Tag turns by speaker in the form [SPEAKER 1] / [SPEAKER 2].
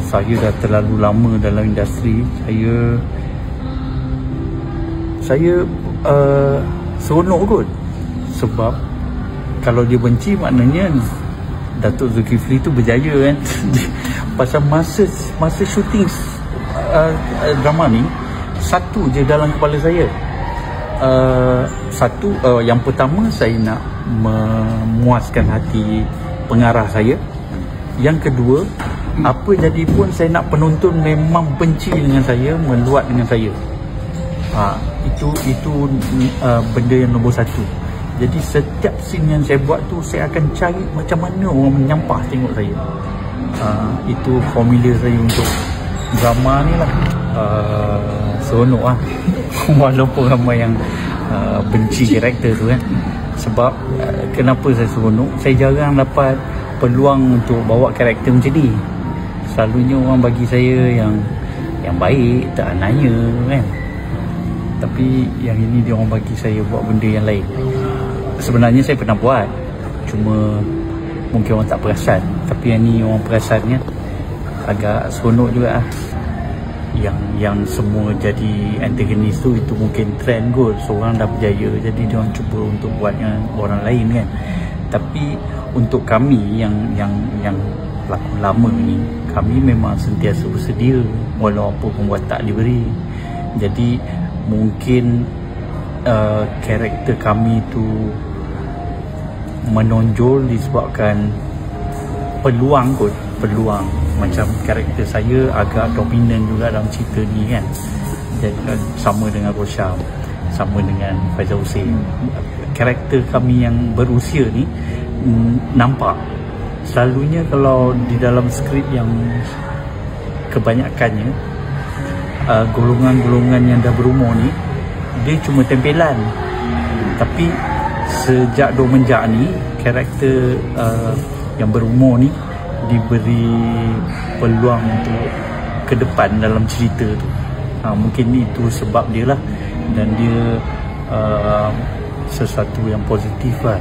[SPEAKER 1] saya dah terlalu lama dalam industri. Saya seronok kot. Sebab kalau dia benci, maknanya Datuk Zulkifli tu berjaya kan. Pasal masa syuting drama ni, satu je dalam kepala saya. Yang pertama, saya nak memuaskan hati pengarah saya. Yang kedua, apa jadi pun saya nak penonton memang benci dengan saya, meluat dengan saya. Itu benda yang nombor satu. Jadi setiap scene yang saya buat tu, saya akan cari macam mana orang menyampah tengok saya. Itu formula saya untuk drama ni lah. Seronok lah. Walaupun ramai yang benci karakter tu kan. Sebab kenapa saya seronok, saya jarang dapat peluang untuk bawa karakter macam ni. Selalunya orang bagi saya yang baik, tak nanya kan. Tapi yang ini dia orang bagi saya buat benda yang lain. Sebenarnya saya pernah buat, cuma mungkin orang tak perasan. Tapi yang ni orang perasannya. Agak seronok juga lah. Yang semua jadi antagonis tu, itu mungkin trend kot. Seorang dah berjaya, jadi dia orang cuba untuk buat yang orang lain kan. Tapi untuk kami yang pelakon lama ni, kami memang sentiasa bersedia walau apa pun watak diberi. Jadi mungkin karakter kami tu menonjol disebabkan peluang kot. Peluang macam karakter saya agak dominan juga dalam cerita ni kan. Jadi sama dengan Rosyam, sama dengan Faizal Hussein. Karakter kami yang berusia ni nampak. Selalunya kalau di dalam skrip yang kebanyakannya golongan-golongan yang dah berumur ni, dia cuma tempelan. Tapi sejak Dok Menjak ni, karakter yang berumur ni diberi peluang untuk ke depan dalam cerita tu. Mungkin itu sebab dia lah. Dan dia sesuatu yang positif lah.